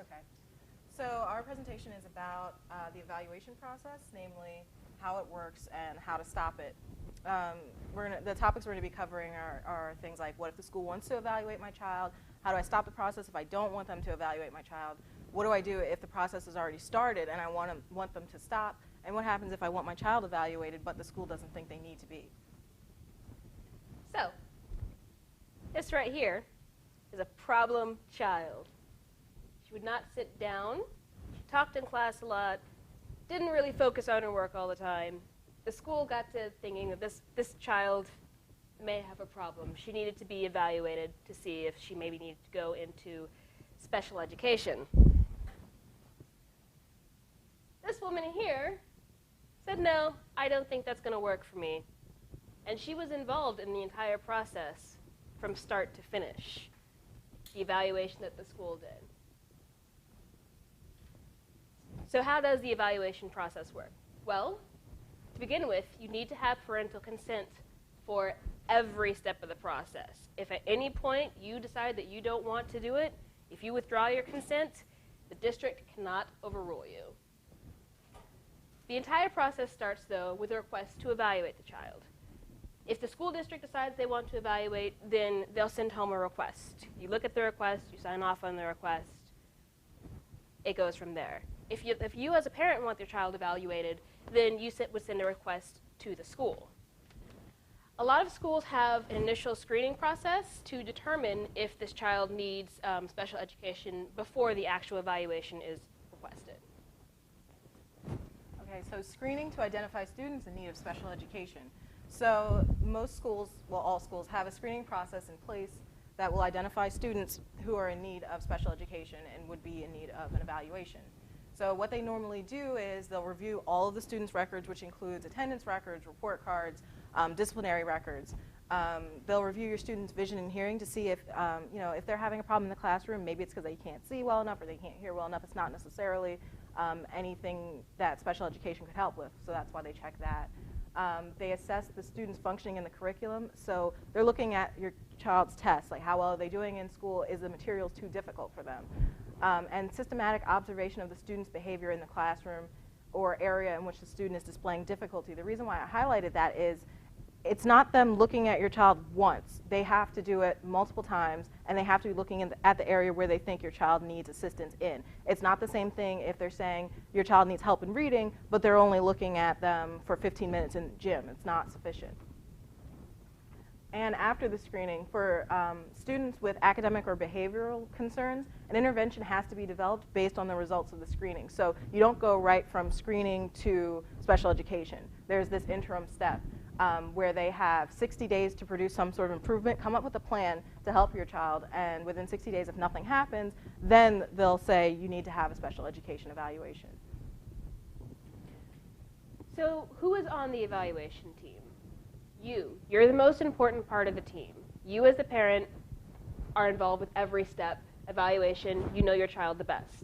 Okay. So our presentation is about the evaluation process, namely how it works and how to stop it. The topics we're going to be covering are things like, what if the school wants to evaluate my child? How do I stop the process if I don't want them to evaluate my child? What do I do if the process has already started and I want them to stop? And what happens if I want my child evaluated but the school doesn't think they need to be? So, this right here is a problem child. She would not sit down. She talked in class a lot, didn't really focus on her work all the time. The school got to thinking that this child may have a problem. She needed to be evaluated to see if she maybe needed to go into special education. This woman here said, no, I don't think that's going to work for me. And she was involved in the entire process from start to finish, the evaluation that the school did. So how does the evaluation process work? Well, to begin with, you need to have parental consent for every step of the process. If at any point you decide that you don't want to do it, if you withdraw your consent, the district cannot overrule you. The entire process starts, though, with a request to evaluate the child. If the school district decides they want to evaluate, then they'll send home a request. You look at the request, you sign off on the request. It goes from there. If you as a parent want your child evaluated, then you would send a request to the school. A lot of schools have an initial screening process to determine if this child needs special education before the actual evaluation is requested. Okay, so screening to identify students in need of special education. So most schools, well, all schools have a screening process in place that will identify students who are in need of special education and would be in need of an evaluation. So what they normally do is they'll review all of the students' records, which includes attendance records, report cards, disciplinary records. They'll review your students' vision and hearing to see if, if they're having a problem in the classroom. Maybe it's because they can't see well enough or they can't hear well enough. It's not necessarily anything that special education could help with, so that's why they check that. They assess the students' functioning in the curriculum. So they're looking at your child's tests, like how well are they doing in school? Is the materials too difficult for them? And systematic observation of the student's behavior in the classroom or area in which the student is displaying difficulty. The reason why I highlighted that is it's not them looking at your child once. They have to do it multiple times, and they have to be looking at the area where they think your child needs assistance in. It's not the same thing if they're saying your child needs help in reading, but they're only looking at them for 15 minutes in the gym. It's not sufficient. And after the screening, for students with academic or behavioral concerns, an intervention has to be developed based on the results of the screening. So you don't go right from screening to special education. There's this interim step where they have 60 days to produce some sort of improvement, come up with a plan to help your child, and within 60 days, if nothing happens, then they'll say you need to have a special education evaluation. So who is on the evaluation team? You're the most important part of the team. You as the parent are involved with every step, evaluation, you know your child the best.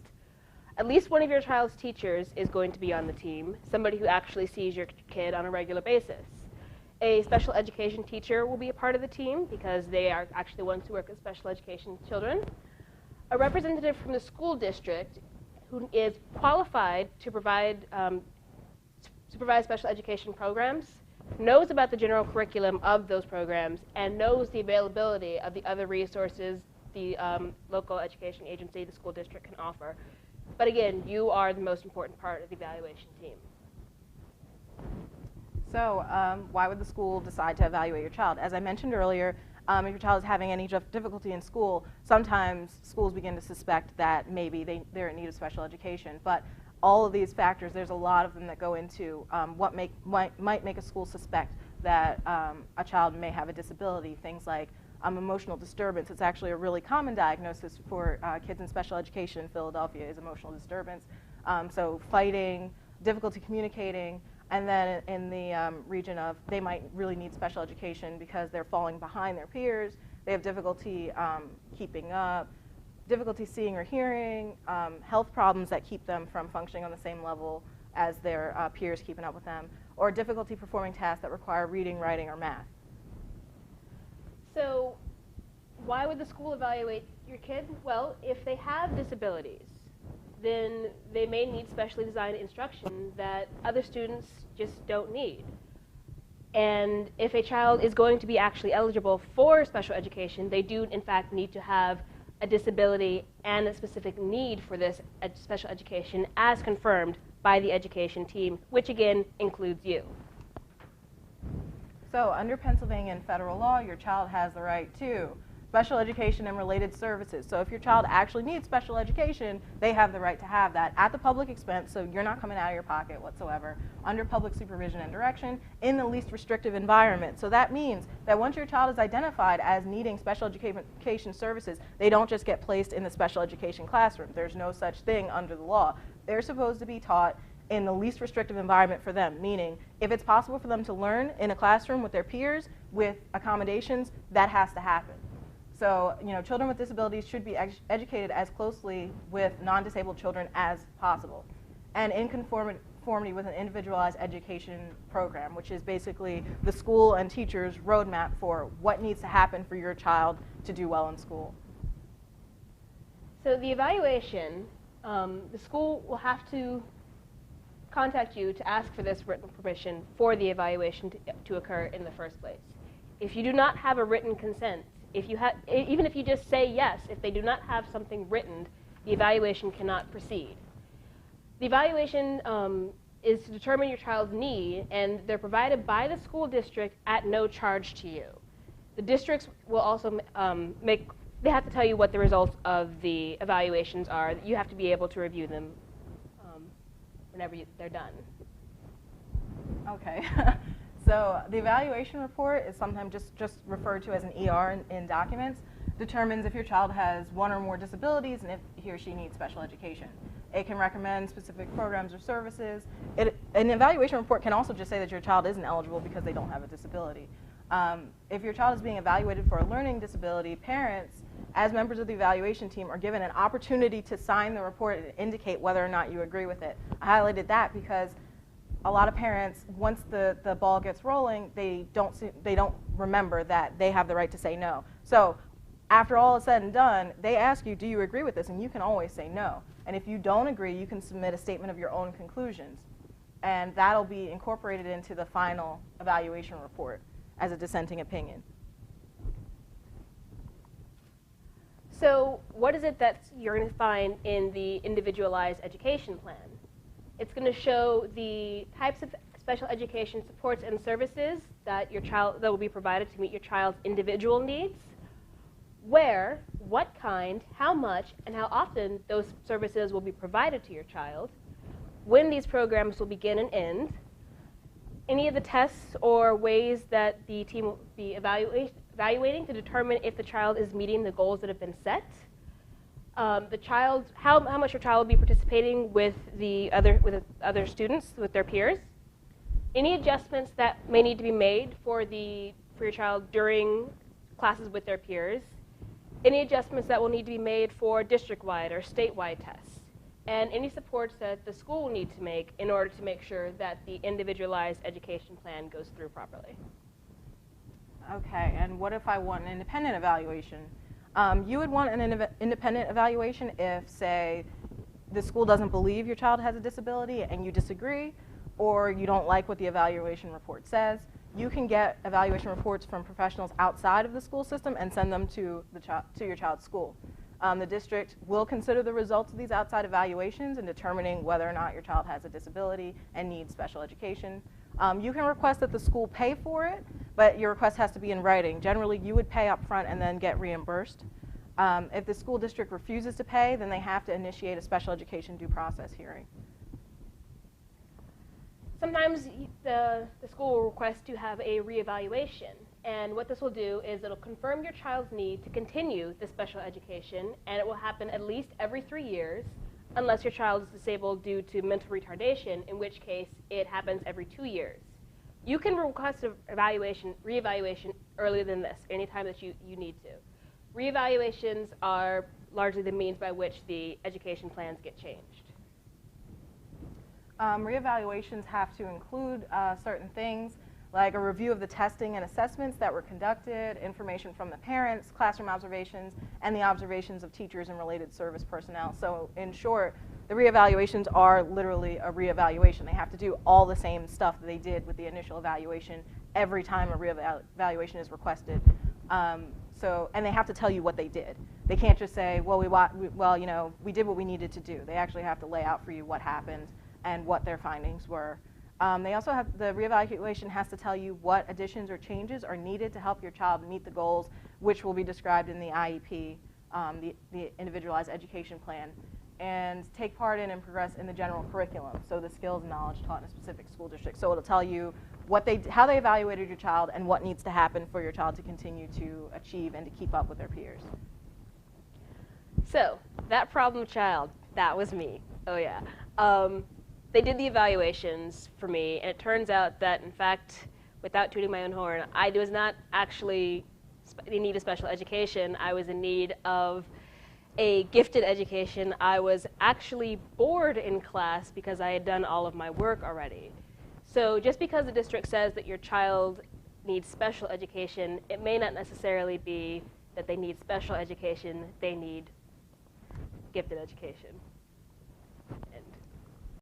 At least one of your child's teachers is going to be on the team, somebody who actually sees your kid on a regular basis. A special education teacher will be a part of the team because they are actually the ones who work with special education children. A representative from the school district who is qualified to provide supervise special education programs, knows about the general curriculum of those programs, and knows the availability of the other resources the local education agency, the school district, can offer. But again, you are the most important part of the evaluation team. So why would the school decide to evaluate your child? As I mentioned earlier, if your child is having any difficulty in school, sometimes schools begin to suspect that maybe they're in need of special education. But all of these factors, there's a lot of them that go into what might make a school suspect that a child may have a disability. Things like emotional disturbance. It's actually a really common diagnosis for kids in special education in Philadelphia is emotional disturbance. So fighting, difficulty communicating, and then in the region of they might really need special education because they're falling behind their peers, they have difficulty keeping up, difficulty seeing or hearing, health problems that keep them from functioning on the same level as their peers keeping up with them, or difficulty performing tasks that require reading, writing, or math. So why would the school evaluate your kid? Well, if they have disabilities, then they may need specially designed instruction that other students just don't need. And if a child is going to be actually eligible for special education, they do in fact need to have a disability and a specific need for this special education as confirmed by the education team, which again includes you. So under Pennsylvania and federal law, your child has the right to special education and related services. So if your child actually needs special education, they have the right to have that at the public expense, so you're not coming out of your pocket whatsoever, under public supervision and direction, in the least restrictive environment. So that means that once your child is identified as needing special education services, they don't just get placed in the special education classroom. There's no such thing under the law. They're supposed to be taught in the least restrictive environment for them, meaning if it's possible for them to learn in a classroom with their peers with accommodations, that has to happen. So, children with disabilities should be educated as closely with non-disabled children as possible, and in conformity with an individualized education program, which is basically the school and teachers' roadmap for what needs to happen for your child to do well in school. So the evaluation, the school will have to contact you to ask for this written permission for the evaluation to occur in the first place. If you do not have a written consent, even if you just say yes, if they do not have something written, the evaluation cannot proceed. The evaluation is to determine your child's need, and they're provided by the school district at no charge to you. The districts will also they have to tell you what the results of the evaluations are. You have to be able to review them whenever they're done. Okay. So the evaluation report is sometimes just referred to as an ER in documents, determines if your child has one or more disabilities and if he or she needs special education. It can recommend specific programs or services. An evaluation report can also just say that your child isn't eligible because they don't have a disability. If your child is being evaluated for a learning disability, parents, as members of the evaluation team, are given an opportunity to sign the report and indicate whether or not you agree with it. I highlighted that because a lot of parents, once the ball gets rolling, they don't remember that they have the right to say no. So after all is said and done, they ask you, do you agree with this? And you can always say no. And if you don't agree, you can submit a statement of your own conclusions. And that'll be incorporated into the final evaluation report as a dissenting opinion. So what is it that you're going to find in the individualized education plan? It's going to show the types of special education supports and services that will be provided to meet your child's individual needs, where, what kind, how much, and how often those services will be provided to your child, when these programs will begin and end, any of the tests or ways that the team will be evaluating to determine if the child is meeting the goals that have been set, how much your child will be participating with other students, with their peers, any adjustments that may need to be made for your child during classes with their peers, any adjustments that will need to be made for district-wide or statewide tests, and any supports that the school will need to make in order to make sure that the individualized education plan goes through properly. Okay, and what if I want an independent evaluation? You would want an independent evaluation if, say, the school doesn't believe your child has a disability and you disagree, or you don't like what the evaluation report says. You can get evaluation reports from professionals outside of the school system and send them to your child's school. The district will consider the results of these outside evaluations in determining whether or not your child has a disability and needs special education. You can request that the school pay for it, but your request has to be in writing. Generally, you would pay up front and then get reimbursed. If the school district refuses to pay, then they have to initiate a special education due process hearing. Sometimes the school will request to have a reevaluation, and what this will do is it'll confirm your child's need to continue the special education, and it will happen at least every 3 years, unless your child is disabled due to mental retardation, in which case it happens every 2 years. You can request a reevaluation earlier than this, anytime that you need to. Reevaluations are largely the means by which the education plans get changed. Reevaluations have to include certain things. like a review of the testing and assessments that were conducted, information from the parents, classroom observations, and the observations of teachers and related service personnel. So in short, the reevaluations are literally a reevaluation. They have to do all the same stuff that they did with the initial evaluation every time a reevaluation is requested. And they have to tell you what they did. They can't just say, well, we did what we needed to do. They actually have to lay out for you what happened and what their findings were. They also have, the reevaluation has to tell you what additions or changes are needed to help your child meet the goals, which will be described in the IEP, the Individualized Education Plan, and take part in and progress in the general curriculum, so the skills and knowledge taught in a specific school district. So it'll tell you how they evaluated your child and what needs to happen for your child to continue to achieve and to keep up with their peers. So, that problem child, that was me. Oh yeah. They did the evaluations for me, and it turns out that, in fact, without tooting my own horn, I was not actually in need of special education. I was in need of a gifted education. I was actually bored in class because I had done all of my work already. So just because the district says that your child needs special education, it may not necessarily be that they need special education, they need gifted education.